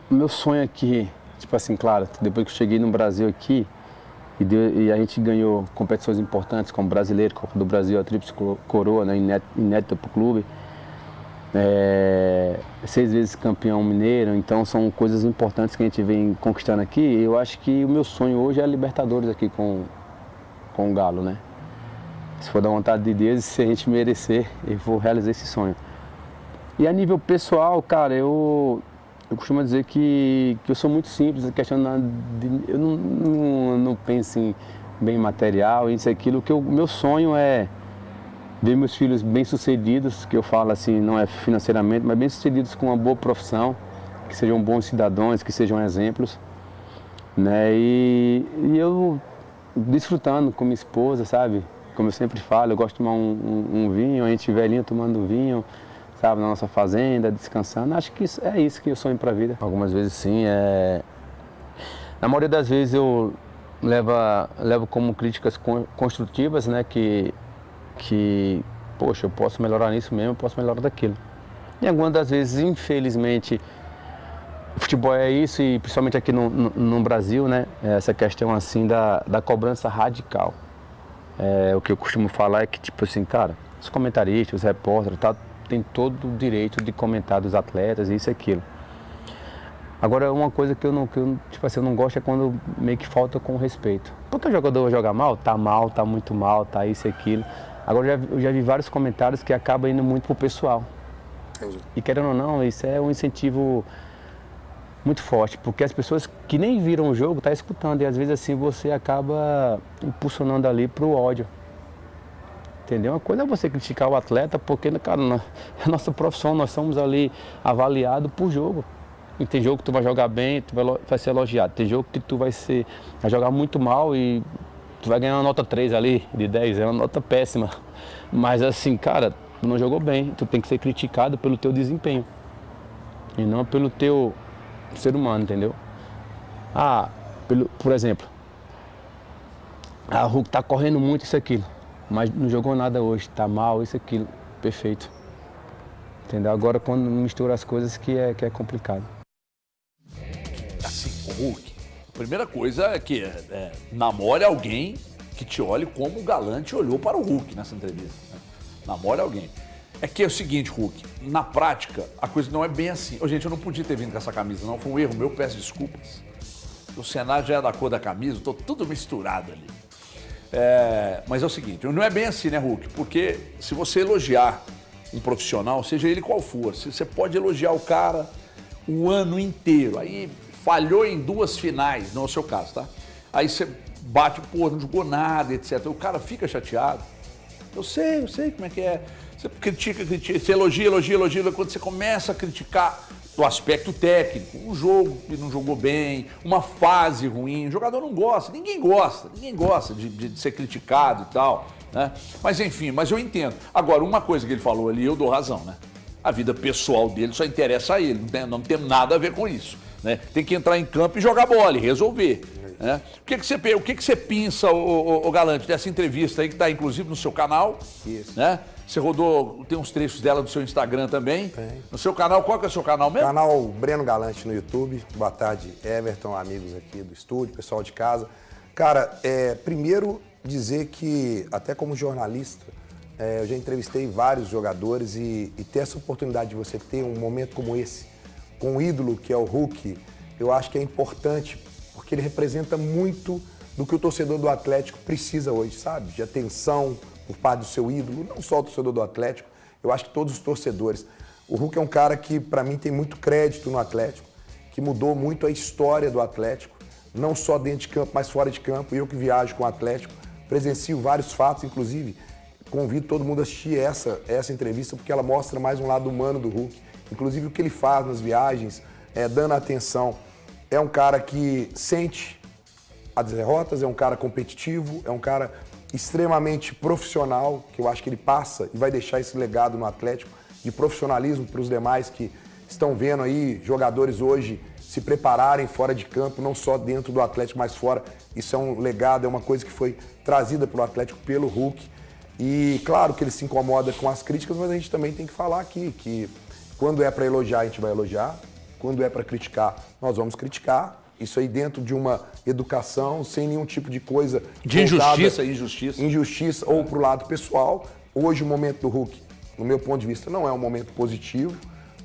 o meu sonho aqui, tipo assim, claro, depois que eu cheguei no Brasil aqui, e a gente ganhou competições importantes como Brasileiro, Copa do Brasil, a Tríplice Coroa, né, inédita para o clube. 6 vezes campeão mineiro, então são coisas importantes que a gente vem conquistando aqui. Eu acho que o meu sonho hoje é a Libertadores aqui com o Galo, né? Se for da vontade de Deus, se a gente merecer, eu vou realizar esse sonho. E a nível pessoal, cara, eu costumo dizer que eu sou muito simples, a questão eu não penso em bem material, isso e aquilo. O meu sonho é ver meus filhos bem-sucedidos, que eu falo assim, não é financeiramente, mas bem-sucedidos com uma boa profissão, que sejam bons cidadãos, que sejam exemplos, né? E eu desfrutando com minha esposa, sabe? Como eu sempre falo, eu gosto de tomar um vinho, a gente velhinho tomando vinho, sabe? Na nossa fazenda, descansando. Acho que é isso que eu sonho para a vida. Algumas vezes sim, na maioria das vezes eu levo como críticas construtivas, né? Poxa, eu posso melhorar nisso mesmo, eu posso melhorar daquilo. E algumas das vezes, infelizmente, o futebol é isso, e principalmente aqui no Brasil, né? Essa questão assim da cobrança radical. O que eu costumo falar é que, tipo assim, cara, os comentaristas, os repórteres, tá, tem todo o direito de comentar dos atletas, isso e aquilo. Agora, uma coisa que eu tipo assim, eu não gosto é quando meio que falta com respeito. Porque o jogador joga mal, tá muito mal, tá isso e aquilo. Agora, eu já vi vários comentários que acabam indo muito pro pessoal. Entendi. E querendo ou não, isso é um incentivo muito forte, porque as pessoas que nem viram o jogo tá escutando, e às vezes assim você acaba impulsionando ali pro ódio. Entendeu? Uma coisa é você criticar o atleta, porque, cara, é a nossa profissão, nós somos ali avaliados por jogo. E tem jogo que tu vai jogar bem, tu vai ser elogiado. Tem jogo que tu vai jogar muito mal e tu vai ganhar uma nota 3 ali, de 10, é uma nota péssima. Mas assim, cara, tu não jogou bem, tu tem que ser criticado pelo teu desempenho. E não pelo teu ser humano, entendeu? Por exemplo, a Hulk tá correndo muito isso aquilo, mas não jogou nada hoje, tá mal, isso aquilo, perfeito. Entendeu? Agora quando mistura as coisas que é complicado. Assim, o Hulk, a primeira coisa é que namore alguém que te olhe como o Galante olhou para o Hulk nessa entrevista. Né? Namore alguém. É que é o seguinte, Hulk, na prática, a coisa não é bem assim. Ô, gente, eu não podia ter vindo com essa camisa, não. Foi um erro meu, peço desculpas. O cenário já é da cor da camisa, tô tudo misturado ali. Mas é o seguinte, não é bem assim, né, Hulk? Porque se você elogiar um profissional, seja ele qual for, você pode elogiar o cara o ano inteiro. Aí falhou em 2 finais, não é o seu caso, tá? Aí você bate, pô, não jogou nada, etc. O cara fica chateado. Eu sei como é que é. Você critica, você elogia. Quando você começa a criticar do aspecto técnico, um jogo que não jogou bem, uma fase ruim, o jogador não gosta, ninguém gosta de ser criticado e tal, né? Mas enfim, mas eu entendo. Agora, uma coisa que ele falou ali, eu dou razão, né? A vida pessoal dele só interessa a ele, não tem nada a ver com isso, né? Tem que entrar em campo e jogar bola e resolver. Né? O que você pensa, o Galante, dessa entrevista aí que está inclusive no seu canal? Isso. Né? Você rodou, tem uns trechos dela no seu Instagram também. Tem. No seu canal, qual que é o seu canal mesmo? Canal Breno Galante no YouTube. Boa tarde, Everton, amigos aqui do estúdio, pessoal de casa. Cara, primeiro dizer que, até como jornalista, eu já entrevistei vários jogadores e ter essa oportunidade de você ter um momento como esse, com um ídolo que é o Hulk, eu acho que é importante, porque ele representa muito do que o torcedor do Atlético precisa hoje, sabe? De atenção por parte do seu ídolo, não só o torcedor do Atlético, eu acho que todos os torcedores. O Hulk é um cara que, para mim, tem muito crédito no Atlético, que mudou muito a história do Atlético, não só dentro de campo, mas fora de campo. Eu que viajo com o Atlético, presencio vários fatos, inclusive convido todo mundo a assistir essa entrevista, porque ela mostra mais um lado humano do Hulk, inclusive o que ele faz nas viagens, dando atenção. É um cara que sente as derrotas, é um cara competitivo, é um cara extremamente profissional, que eu acho que ele passa e vai deixar esse legado no Atlético de profissionalismo para os demais que estão vendo aí jogadores hoje se prepararem fora de campo, não só dentro do Atlético, mas fora. Isso é um legado, é uma coisa que foi trazida para o Atlético pelo Hulk. E claro que ele se incomoda com as críticas, mas a gente também tem que falar aqui que quando é para elogiar, a gente vai elogiar. quando é para criticar, nós vamos criticar. Isso aí dentro de uma educação, sem nenhum tipo de coisa... De injustiça ou pro lado pessoal. Hoje o momento do Hulk, no meu ponto de vista, não é um momento positivo,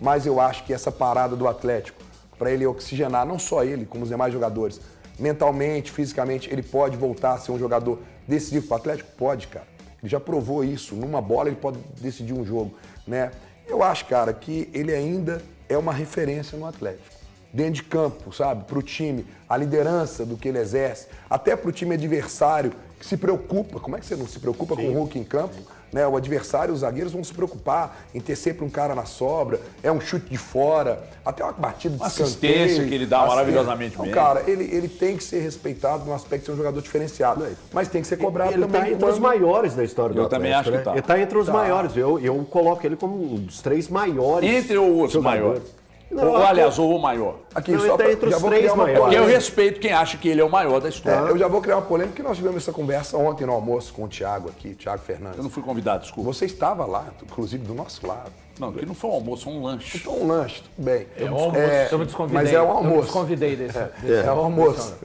mas eu acho que essa parada do Atlético, para ele oxigenar, não só ele, como os demais jogadores, mentalmente, fisicamente, ele pode voltar a ser um jogador decisivo para o Atlético? Pode, cara. Ele já provou isso. Numa bola ele pode decidir um jogo, né? Eu acho, cara, que ele ainda é uma referência no Atlético. Dentro de campo, sabe? Para o time, a liderança do que ele exerce, até para o time adversário que se preocupa. Como é que você não se preocupa com o Hulk em campo? Né? O adversário, os zagueiros vão se preocupar em ter sempre um cara na sobra, é um chute de fora, até uma batida de assistência que ele dá maravilhosamente bem. Então, cara, ele tem que ser respeitado no aspecto de ser um jogador diferenciado, mas tem que ser cobrado ele também. Ele está entre os maiores da história do Atlético. Eu também acho que está. Ele está entre os maiores. Eu coloco ele como um dos 3 maiores. Entre os maiores. Ou, aliás, ou o maior. Aqui, não, só ele tá entre os 3 maiores. Porque eu respeito quem acha que ele é o maior da história. Eu já vou criar uma polêmica, porque nós tivemos essa conversa ontem no almoço com o Thiago aqui, Thiago Fernandes. Eu não fui convidado, desculpa. Você estava lá, inclusive do nosso lado. Não, que não foi um almoço, foi um lanche. Então um lanche, tudo bem. Eu me desconvidei. Mas é um almoço. Eu me desconvidei desse. É um almoço.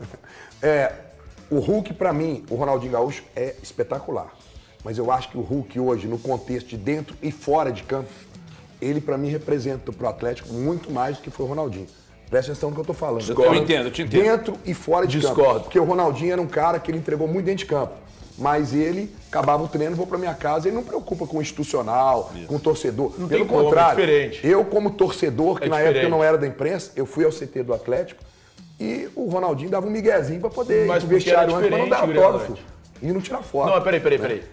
O Hulk, pra mim, o Ronaldinho Gaúcho é espetacular. Mas eu acho que o Hulk hoje, no contexto de dentro e fora de campo, ele, pra mim, representa pro Atlético muito mais do que foi o Ronaldinho. Presta atenção no que eu tô falando. Eu entendo, eu te entendo. Dentro e fora de campo. Porque o Ronaldinho era um cara que ele entregou muito dentro de campo. Mas ele acabava o treino, vou pra minha casa, ele não preocupa com o institucional, com o torcedor. Não Pelo tem como, contrário, é diferente. eu como torcedor, que na diferente. época eu não era da imprensa, eu fui ao CT do Atlético e o Ronaldinho dava um miguezinho pra poder Mas ir pro vestiário antes pra não dar diferente, autógrafo. Grande. E não tirar foto. Não, peraí.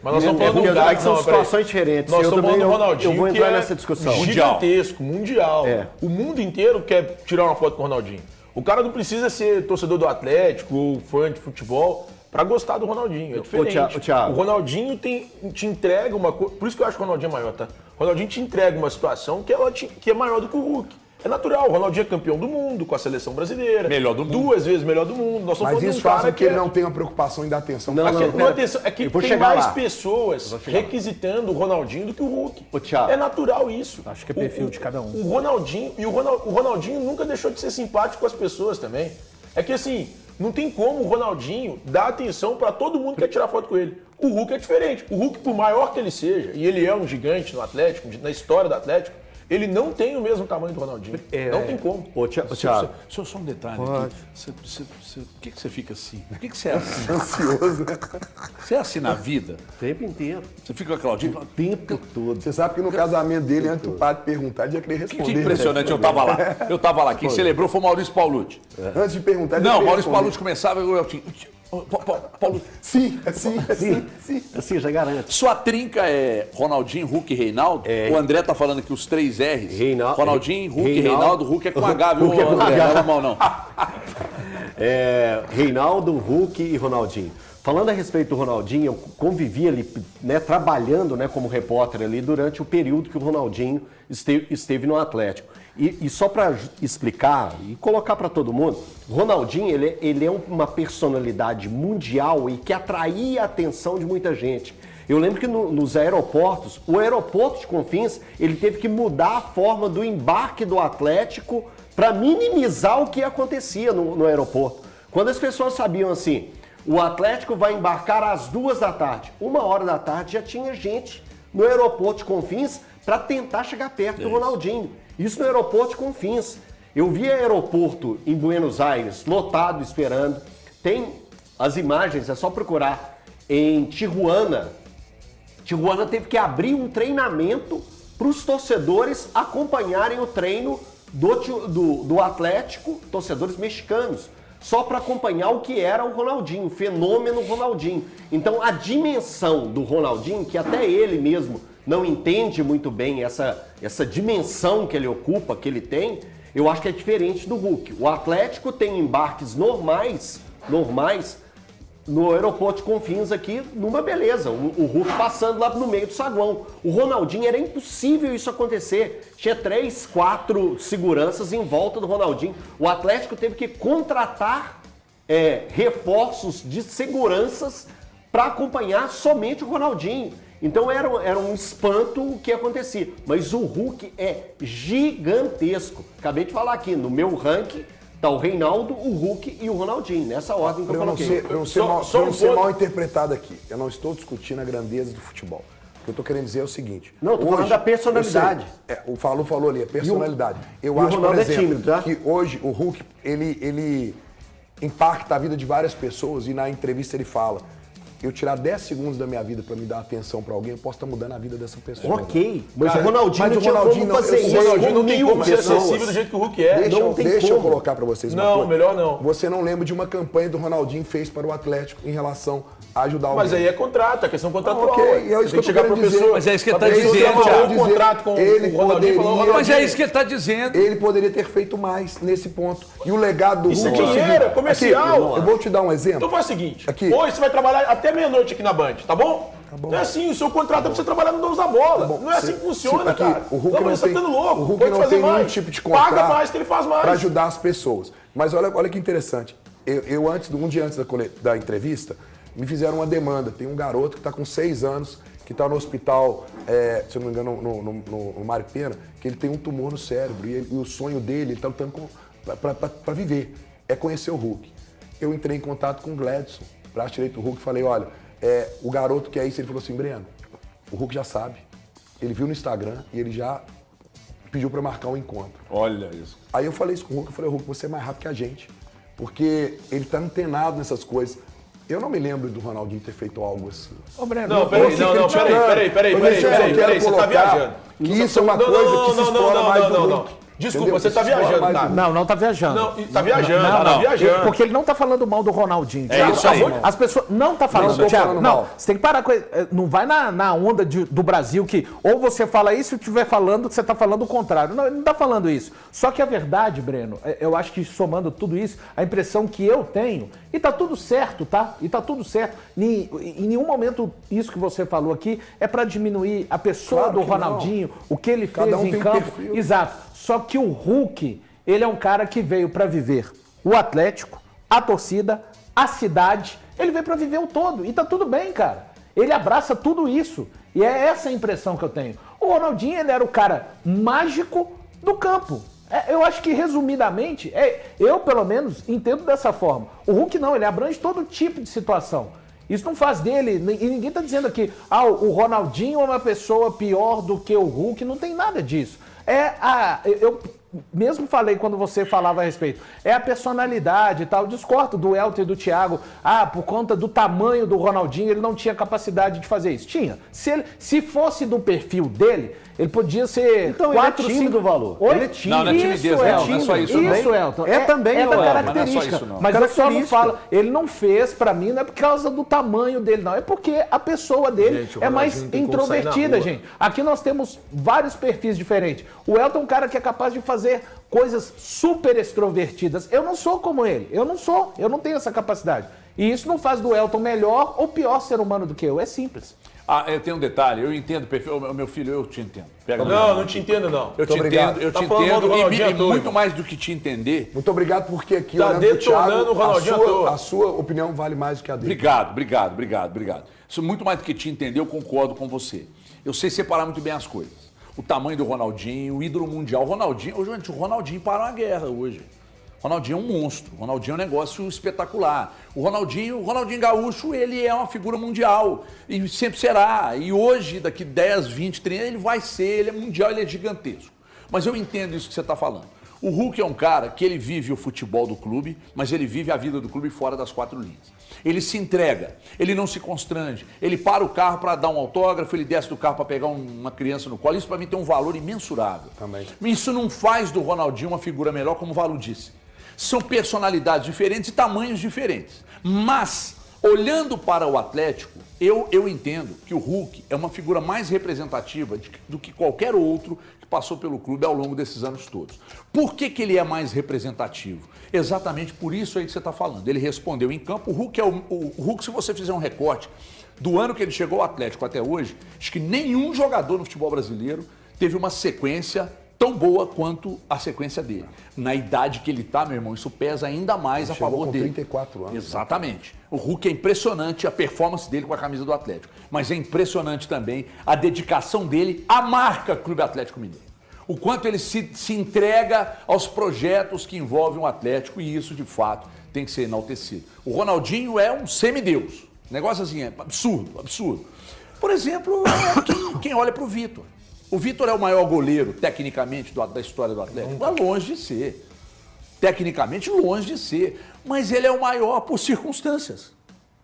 Mas nós estamos falando porque do cara. são situações diferentes. Nós Eu estamos falando também, do Ronaldinho. eu vou que entrar é nessa discussão. Gigantesco, mundial. É. O mundo inteiro quer tirar uma foto com o Ronaldinho. O cara não precisa ser torcedor do Atlético ou fã de futebol para gostar do Ronaldinho. É diferente. Thiago. O Ronaldinho te entrega uma coisa. Por isso que eu acho que o Ronaldinho é maior, tá? O Ronaldinho te entrega uma situação que é maior do que o Hulk. É natural, o Ronaldinho é campeão do mundo com a seleção brasileira. Melhor do mundo. 2 vezes melhor do mundo. Nós Mas isso faz com que ele não tenha uma preocupação em dar atenção. Não, É que tem chegar mais lá. pessoas requisitando o Ronaldinho do que o Hulk. Ô, Thiago. É natural isso. Acho que é perfil de cada um. O Ronaldinho, o Ronaldinho nunca deixou de ser simpático com as pessoas também. É que assim, não tem como o Ronaldinho dar atenção para todo mundo que quer tirar foto com ele. O Hulk é diferente. O Hulk, por maior que ele seja, e ele é um gigante no Atlético, na história do Atlético, ele não tem o mesmo tamanho do Ronaldinho. Não tem como. Ô, Thiago. Só um detalhe aqui. Por que você fica assim? Por que você é assim? Ansioso, né? Você é assim na vida? O tempo inteiro. Você fica com a Claudinha? O tempo todo. Você sabe que no casamento dele, antes do padre perguntar, ele ia querer responder. Que impressionante, eu tava lá. Eu tava lá. Quem celebrou foi o Maurício Paulucci. Antes de perguntar, ele ia Não, querer Maurício responder. Paulucci começava e eu tinha... Paulo, Sim. Assim, já garanto. sua trinca é Ronaldinho, Hulk e Reinaldo? O André tá falando aqui os 3 R's. Ronaldinho, Hulk e Reinaldo. Hulk é com H, viu, Hulk é com André? H. Não leva mal, não. Reinaldo, Hulk e Ronaldinho. Falando a respeito do Ronaldinho, eu convivi ali, né, trabalhando, né, como repórter ali durante o período que o Ronaldinho esteve no Atlético. E só para explicar e colocar para todo mundo, o Ronaldinho ele é uma personalidade mundial e que atraía a atenção de muita gente. Eu lembro que nos aeroportos, o aeroporto de Confins, ele teve que mudar a forma do embarque do Atlético para minimizar o que acontecia no aeroporto. Quando as pessoas sabiam assim, o Atlético vai embarcar às 2 da tarde, 1h da tarde já tinha gente no aeroporto de Confins para tentar chegar perto do Ronaldinho. Isso no aeroporto de Confins. Eu vi aeroporto em Buenos Aires lotado esperando. Tem as imagens, é só procurar. Em Tijuana. Tijuana teve que abrir um treinamento para os torcedores acompanharem o treino do Atlético, torcedores mexicanos, só para acompanhar o que era o Ronaldinho, o fenômeno Ronaldinho. Então a dimensão do Ronaldinho, que até ele mesmo não entende muito bem essa dimensão que ele ocupa, que ele tem, eu acho que é diferente do Hulk. O Atlético tem embarques normais no aeroporto de Confins aqui, numa beleza. O Hulk passando lá no meio do saguão. O Ronaldinho, era impossível isso acontecer. Tinha 3, 4 seguranças em volta do Ronaldinho. O Atlético teve que contratar reforços de seguranças para acompanhar somente o Ronaldinho. Então era um espanto o que acontecia. Mas o Hulk é gigantesco. Acabei de falar aqui, no meu ranking tá o Reinaldo, o Hulk e o Ronaldinho, nessa ordem que eu coloquei. Pra não ser mal interpretado aqui, eu não estou discutindo a grandeza do futebol. O que eu tô querendo dizer é o seguinte. Não, tô falando da personalidade. O Falou falou ali, a personalidade. Eu o acho, por Ronaldo é exemplo, tímido, tá? que hoje o Hulk, ele impacta a vida de várias pessoas e na entrevista ele fala: eu tirar 10 segundos da minha vida pra me dar atenção pra alguém, eu posso estar mudando a vida dessa pessoa. Ok, mas Cara, o Ronaldinho mas não o tinha Ronaldinho como não- fazer eu isso. sei, O Ronaldinho não tem com como ser pessoas. acessível do jeito que o Hulk é. Não tem Deixa eu como. colocar pra vocês uma Não, coisa. melhor não. Você não lembra de uma campanha do Ronaldinho fez para o Atlético em relação a ajudar alguém. Mas aí é contrato, é questão contratual. Ok, ué. é isso Você tem que eu que chegar tô pra querendo dizer. pessoa. Mas é isso que ele tá Pra pessoa dizendo, falar Thiago. um contrato com Ele o Ronaldinho e falar, poderia- Mas é isso que ele está dizendo. Ele poderia ter feito mais nesse ponto. E o legado do Isso é Hulk o dinheiro, seguinte. é comercial. Aqui, eu vou te dar um exemplo. Então faz o seguinte, Aqui. hoje você vai trabalhar até meia-noite aqui na Band, tá bom? bom. Não é assim, o seu contrato é pra você trabalhar no Donos da Bola. bom. Não é assim que funciona, aqui, cara. o Hulk não mas você tem, tá ficando louco. o Hulk Pode não fazer tem nenhum mais. tipo de contrato Paga mais que ele faz mais. para ajudar as pessoas. Mas olha que interessante. Um dia antes da entrevista, me fizeram uma demanda. Tem um garoto que está com 6 anos, que está no hospital, se eu não me engano, no Mário Pena, que ele tem um tumor no cérebro. E o sonho dele, ele está lutando para viver, é conhecer o Hulk. Eu entrei em contato com o Gladson, braço direito do Hulk, e falei, olha, o garoto que é isso, ele falou assim, Breno, o Hulk já sabe. Ele viu no Instagram e ele já pediu para marcar um encontro. Olha isso. Aí eu falei isso com o Hulk, eu falei, Hulk, você é mais rápido que a gente. Porque ele tá antenado nessas coisas. Eu não me lembro do Ronaldinho ter feito algo assim. Ô, Breno, Não, peraí, peraí. Você tá viajando. Que isso é uma coisa que se explora mais no Hulk. Desculpa, Entendeu? você tá Se explora viajando, mais cara. no Não tá viajando. Não, tá viajando, Não, tá viajando. Porque ele não tá falando mal do Ronaldinho. Thiago. isso aí. As pessoas não tá falando, Não tô Thiago. falando Não, mal. você tem que parar com não vai na onda do Brasil que ou você fala isso e estiver falando você tá falando o contrário. Não, ele não tá falando isso. Só que a verdade, Breno, eu acho que somando tudo isso, a impressão que eu tenho, e tá tudo certo, tá? E tá tudo certo. Em nenhum momento isso que você falou aqui é pra diminuir a pessoa Claro do que Ronaldinho, o que ele Cada fez um em tem um campo. perfil. Exato. Só que o Hulk, ele é um cara que veio pra viver o Atlético, a torcida, a cidade. Ele veio pra viver o todo. E tá tudo bem, cara. Ele abraça tudo isso. E é essa a impressão que eu tenho. O Ronaldinho, ele era o cara mágico do campo. Eu acho que, resumidamente, eu, pelo menos, entendo dessa forma. O Hulk não, ele abrange todo tipo de situação. Isso não faz dele, e ninguém está dizendo aqui, o Ronaldinho é uma pessoa pior do que o Hulk, não tem nada disso. Eu mesmo falei quando você falava a respeito, é a personalidade e tal, discordo do Elton e do Thiago, por conta do tamanho do Ronaldinho, ele não tinha capacidade de fazer isso. Tinha. Se fosse do perfil dele, ele podia ser Então, 4, ele é tímido, 5... Valor. Oi? Ele é tímido. Não, não é timidez, Isso, não, Elton. não é só isso, não. Isso, Elton. É também, é da Elton. característica. Mas não é só isso, não. Mas eu só não Característica. falo, ele não fez pra mim, não é por causa do tamanho dele, não. É porque a pessoa dele Gente, o é mais Ronaldinho tem como sair na introvertida, rua. gente. Aqui nós temos vários perfis diferentes. O Elton é um cara que é capaz de fazer coisas super extrovertidas. Eu não sou como ele. Eu não tenho essa capacidade. E isso não faz do Elton melhor ou pior ser humano do que eu. É simples. Eu tenho um detalhe, eu entendo perfil. Meu filho, eu te entendo. Pega Não te entendo, não. Eu te obrigado. entendo, Tá falando mal do Ronaldinho à toa, muito irmão. mais do que te entender. Muito obrigado, porque aqui, Tá olhando pro detonando Thiago, o Ronaldinho à toa. a sua opinião vale mais do que a dele. Obrigado. Isso muito mais do que te entender, eu concordo com você. Eu sei separar muito bem as coisas. O tamanho do Ronaldinho, o ídolo mundial. O Ronaldinho para uma guerra hoje. O Ronaldinho é um monstro. O Ronaldinho é um negócio espetacular. O Ronaldinho Gaúcho, ele é uma figura mundial. E sempre será. E hoje, daqui 10, 20, 30, ele vai ser. Ele é mundial, ele é gigantesco. Mas eu entendo isso que você está falando. O Hulk é um cara que ele vive o futebol do clube, mas ele vive a vida do clube fora das 4 linhas. Ele se entrega, ele não se constrange, ele para o carro para dar um autógrafo, ele desce do carro para pegar uma criança no colo. Isso para mim tem um valor imensurável. Também. Isso não faz do Ronaldinho uma figura melhor, como o Valu disse. São personalidades diferentes e tamanhos diferentes. Mas, olhando para o Atlético, eu entendo que o Hulk é uma figura mais representativa do que qualquer outro que passou pelo clube ao longo desses anos todos. Por que ele é mais representativo? Exatamente por isso aí que você está falando. Ele respondeu em campo. O Hulk, se você fizer um recorte do ano que ele chegou ao Atlético até hoje, acho que nenhum jogador no futebol brasileiro teve uma sequência tão boa quanto a sequência dele. Na idade que ele está, meu irmão, isso pesa ainda mais a favor com dele. 34 anos. Exatamente. O Hulk é impressionante a performance dele com a camisa do Atlético, mas é impressionante também a dedicação dele à marca Clube Atlético Mineiro. O quanto ele se entrega aos projetos que envolvem o Atlético, e isso, de fato, tem que ser enaltecido. O Ronaldinho é um semideus. Negócio assim, é absurdo, absurdo. Por exemplo, quem olha para o Vitor. O Vitor é o maior goleiro, tecnicamente, da história do Atlético? Está longe de ser. Tecnicamente, longe de ser. Mas ele é o maior por circunstâncias.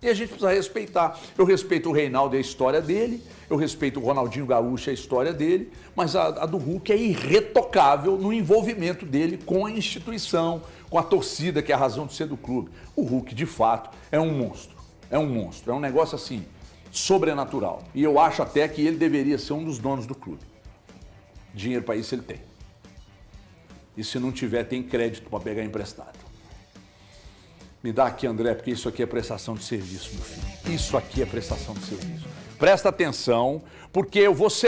E a gente precisa respeitar. Eu respeito o Reinaldo e a história dele, eu respeito o Ronaldinho Gaúcho e a história dele, mas a do Hulk é irretocável no envolvimento dele com a instituição, com a torcida, que é a razão de ser do clube. O Hulk, de fato, é um monstro. É um monstro. É um negócio assim, sobrenatural. E eu acho até que ele deveria ser um dos donos do clube. Dinheiro para isso ele tem. E se não tiver, tem crédito para pegar emprestado. Me dá aqui, André, porque isso aqui é prestação de serviço, meu filho. Isso aqui é prestação de serviço. Presta atenção, porque eu vou ser